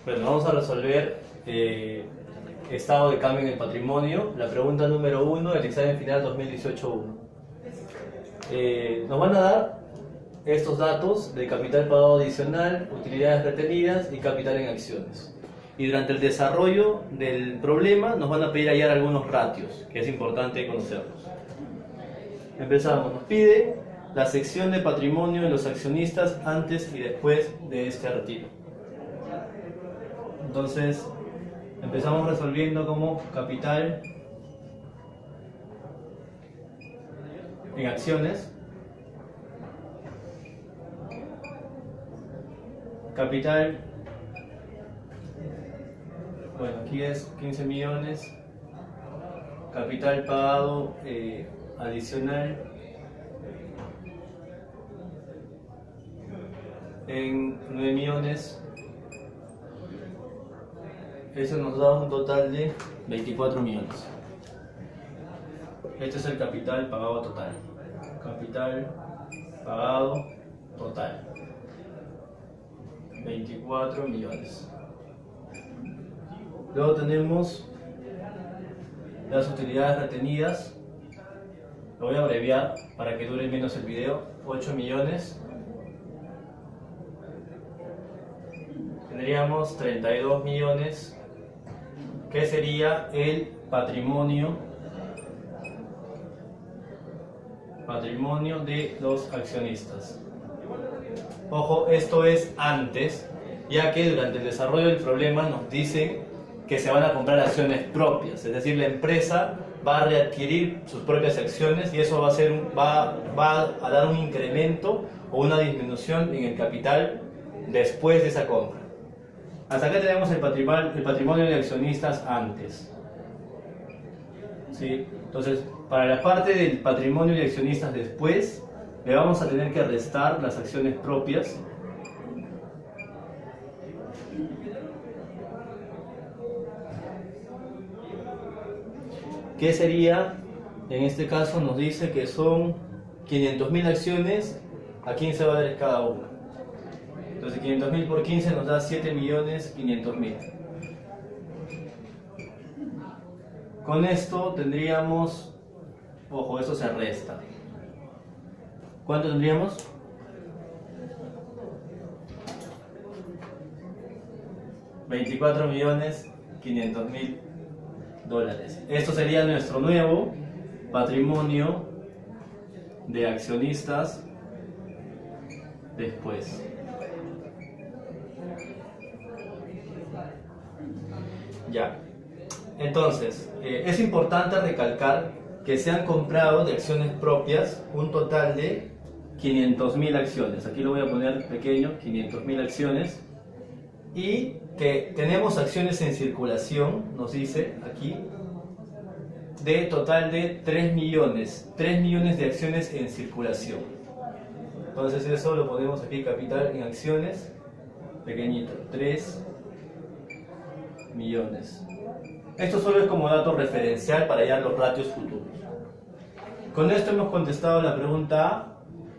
Bueno, vamos a resolver estado de cambio en el patrimonio, la pregunta número 1 del examen final 2018-1. Nos van a dar estos datos de capital pagado adicional, utilidades retenidas y capital en acciones. Y durante el desarrollo del problema nos van a pedir hallar algunos ratios, que es importante conocerlos. Empezamos, nos pide la sección de patrimonio de los accionistas antes y después de este retiro. Entonces, empezamos resolviendo como capital en acciones, capital, bueno, aquí es 15 millones, capital pagado adicional en 9 millones. Eso nos da un total de 24 millones. Este es el capital pagado total. Capital pagado total. 24 millones. Luego tenemos las utilidades retenidas. Lo voy a abreviar para que dure menos el video. 8 millones. Tendríamos 32 millones, que sería el patrimonio de los accionistas. Ojo, esto es antes, ya que durante el desarrollo del problema nos dicen que se van a comprar acciones propias, es decir, la empresa va a readquirir sus propias acciones y eso va a dar un incremento o una disminución en el capital después de esa compra. Hasta acá tenemos el patrimonio de accionistas antes. ¿Sí? Entonces, para la parte del patrimonio de accionistas después, le vamos a tener que restar las acciones propias. ¿Qué sería? En este caso nos dice que son 500.000 acciones, a 15 dólares cada una. Entonces 500.000 por 15 nos da 7.500.000. Con esto tendríamos, ojo, eso se resta. ¿Cuánto tendríamos? $24.500.000. Esto sería nuestro nuevo patrimonio de accionistas después. Ya. Entonces, es importante recalcar que se han comprado de acciones propias un total de 500.000 acciones. Aquí lo voy a poner pequeño, 500.000 acciones. Y que tenemos acciones en circulación, nos dice aquí, de total de 3 millones. 3 millones de acciones en circulación. Entonces eso lo ponemos aquí, capital en acciones, pequeñito, 3 millones. Esto solo es como dato referencial para hallar los ratios futuros. Con esto hemos contestado la pregunta A,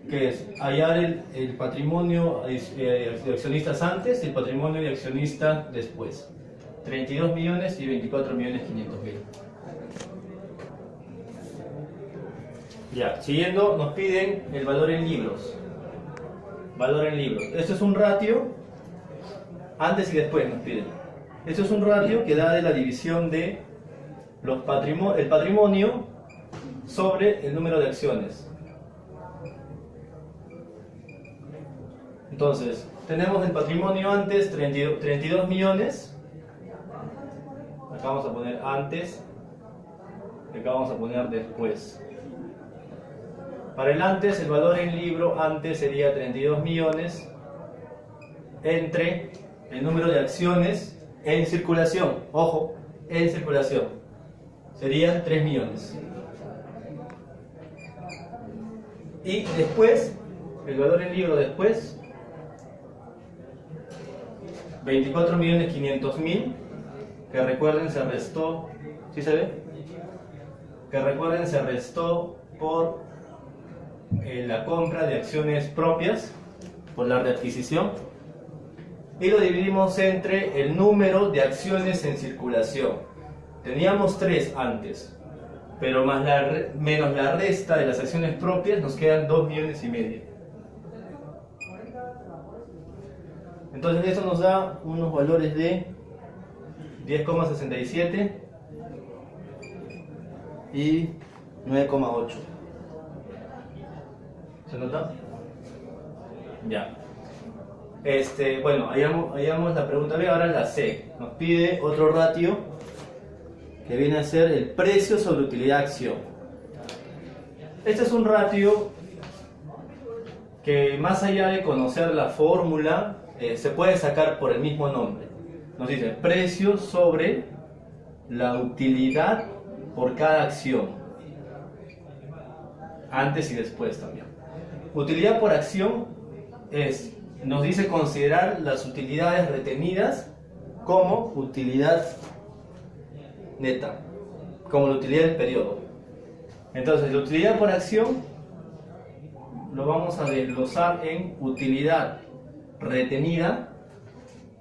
que es hallar el patrimonio de accionistas antes y el patrimonio de accionistas después. 32 millones y 24.500.000. Ya, siguiendo nos piden el valor en libros. Valor en libros. Esto es un ratio antes y después nos piden. Esto es un ratio que da de la división de el patrimonio sobre el número de acciones. Entonces, tenemos el patrimonio antes, 32 millones. Acá vamos a poner antes, y acá vamos a poner después. Para el antes, el valor en libro antes sería 32 millones entre el número de acciones en circulación, ojo, en circulación, serían 3 millones. Y después, el valor en libro después, 24.500.000, que recuerden se restó, ¿sí se ve? Que recuerden se restó por la compra de acciones propias, por la readquisición. y lo dividimos entre el número de acciones en circulación. Teníamos 3 antes, pero menos la resta de las acciones propias nos quedan 2,5 millones. Entonces esto nos da unos valores de 10,67 y 9,8. ¿Se nota? Ya. Bueno, hallamos la pregunta B, ahora la C. Nos pide otro ratio que viene a ser el precio sobre utilidad-acción. Este es un ratio que, más allá de conocer la fórmula, se puede sacar por el mismo nombre. Nos dice precio sobre la utilidad por cada acción, antes y después también. Utilidad por acción nos dice considerar las utilidades retenidas como utilidad neta, como la utilidad del periodo. Entonces, la utilidad por acción lo vamos a desglosar en utilidad retenida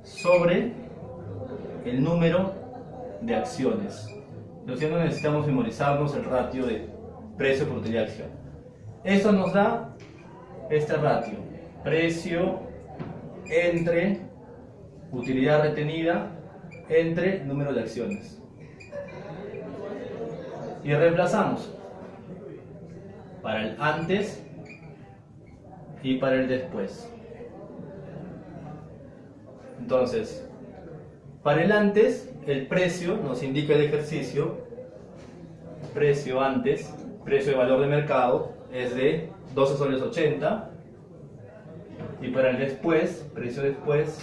sobre el número de acciones. Entonces, no necesitamos memorizarnos el ratio de precio por utilidad de acción. Esto nos da este ratio: precio entre utilidad retenida entre número de acciones. Y reemplazamos para el antes y para el después. Entonces, para el antes, el precio nos indica el ejercicio. Precio antes, precio de valor de mercado, es de 12 soles 80. Y para el después, precio después,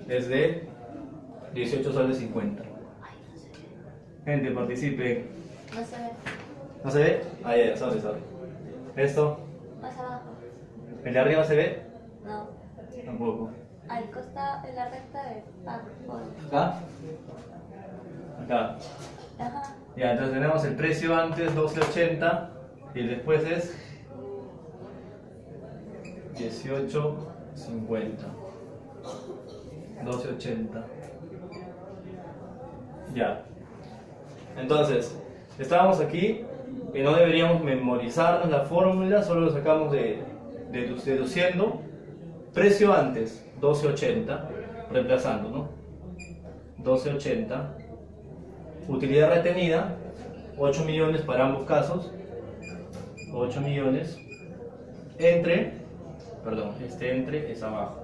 es de 18 soles 50. Gente, participe. No se ve. ¿No se ve? Ah, ya, sorry. ¿Esto? Más abajo. ¿El de arriba se ve? No. Tampoco. Al costado, en la recta de abajo. ¿Acá? Acá. Ajá. Ya, entonces tenemos el precio antes 12.80 y el después es 18.50. 12.80. Ya. Entonces, estábamos aquí que no deberíamos memorizarnos la fórmula, solo lo sacamos deduciendo. Precio antes 12.80, reemplazando, ¿no? 12.80. Utilidad retenida, 8 millones para ambos casos. 8 millones. Entre es abajo.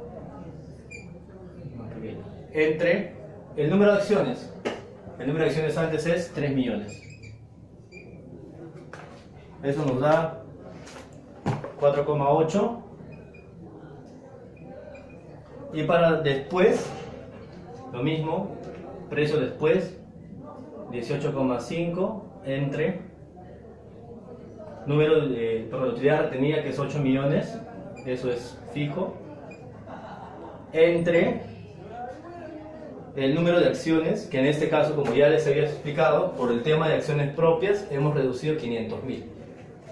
Entre el número de acciones. El número de acciones antes es 3 millones. Eso nos da 4,8. Y para después, lo mismo, precio después, 18,5 entre número de utilidad retenida, que es 8 millones, eso es fijo, entre el número de acciones, que en este caso, como ya les había explicado, por el tema de acciones propias, hemos reducido 500.000.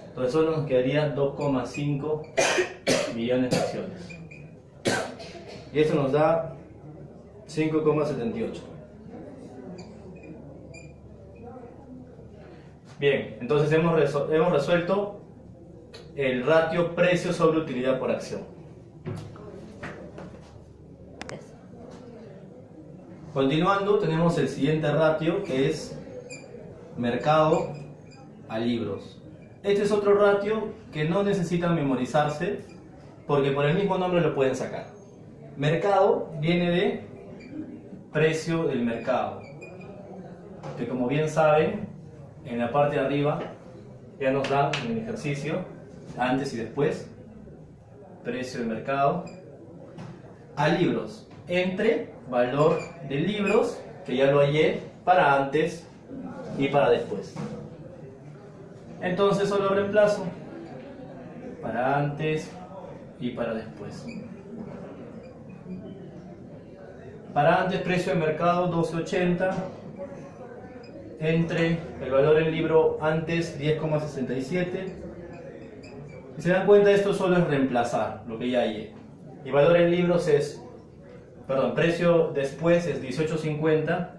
Entonces solo nos quedaría 2,5 millones de acciones. Y eso nos da 5,78. Bien, entonces hemos resuelto el ratio precio sobre utilidad por acción. Continuando, tenemos el siguiente ratio, que es mercado a libros. Este es otro ratio que no necesita memorizarse, porque por el mismo nombre lo pueden sacar. Mercado viene de precio del mercado, que, como bien saben, en la parte de arriba ya nos dan en el ejercicio antes y después. Precio del mercado a libros entre valor de libros, que ya lo hallé, para antes y para después. Entonces solo reemplazo para antes y para después. Para antes, precio de mercado 12.80 entre el valor del libro antes 10,67. Si se dan cuenta, esto solo es reemplazar lo que ya hay. Y valor en libros es perdón, precio después es 18.50.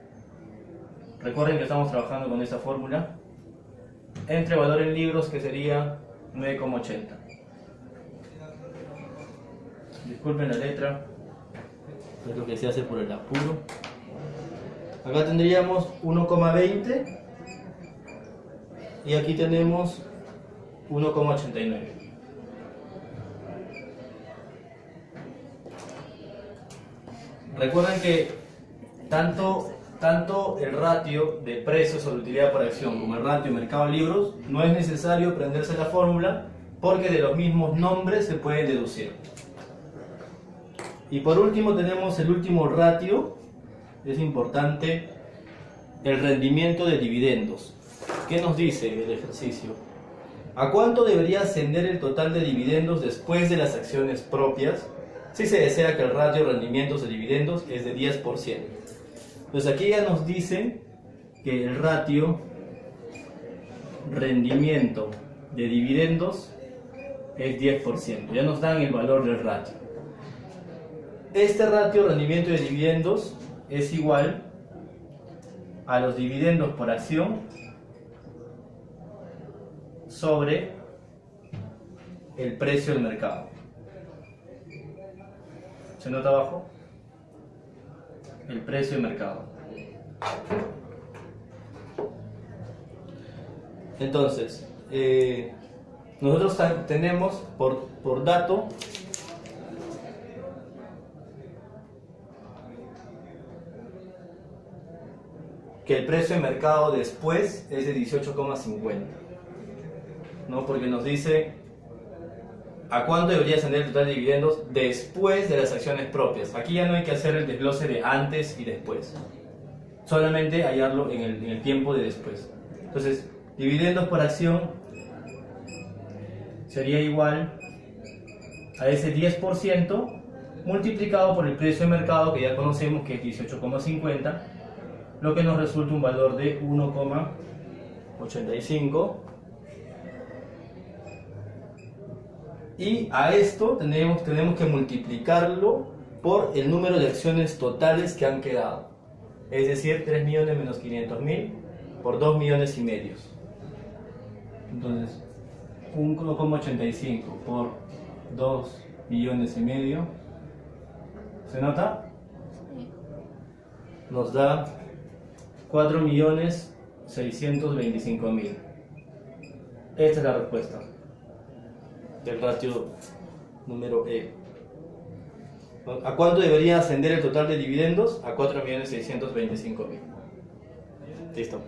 Recuerden que estamos trabajando con esta fórmula. Entre valor en libros, que sería 9,80. Disculpen la letra, es lo que se hace por el apuro. Acá tendríamos 1,20 y aquí tenemos 1,89. Recuerden que tanto el ratio de precio sobre utilidad por acción como el ratio mercado libros no es necesario aprenderse la fórmula, porque de los mismos nombres se puede deducir. Y por último tenemos el último ratio, es importante, el rendimiento de dividendos. ¿Qué nos dice el ejercicio? ¿A cuánto debería ascender el total de dividendos después de las acciones propias si se desea que el ratio de rendimientos de dividendos es de 10%? Entonces aquí ya nos dicen que el ratio rendimiento de dividendos es 10%. Ya nos dan el valor del ratio. Este ratio rendimiento de dividendos es igual a los dividendos por acción sobre el precio del mercado. ¿Se nota abajo? El precio de mercado. Entonces, nosotros tenemos por dato que el precio de mercado después es de 18,50, ¿no? Porque nos dice a cuánto debería ascender el total de dividendos después de las acciones propias. Aquí ya no hay que hacer el desglose de antes y después, solamente hallarlo en el tiempo de después. Entonces, dividendos por acción sería igual a ese 10% multiplicado por el precio de mercado, que ya conocemos que es 18,50, lo que nos resulta un valor de 1,85. Y a esto tenemos que multiplicarlo por el número de acciones totales que han quedado. Es decir, 3 millones menos 500 mil por 2 millones y medio. Entonces, 1,85 por 2 millones y medio. ¿Se nota? Sí. Nos da 4.625.000. Esta es la respuesta del ratio número E. ¿A cuánto debería ascender el total de dividendos? A 4.625.000. Listo.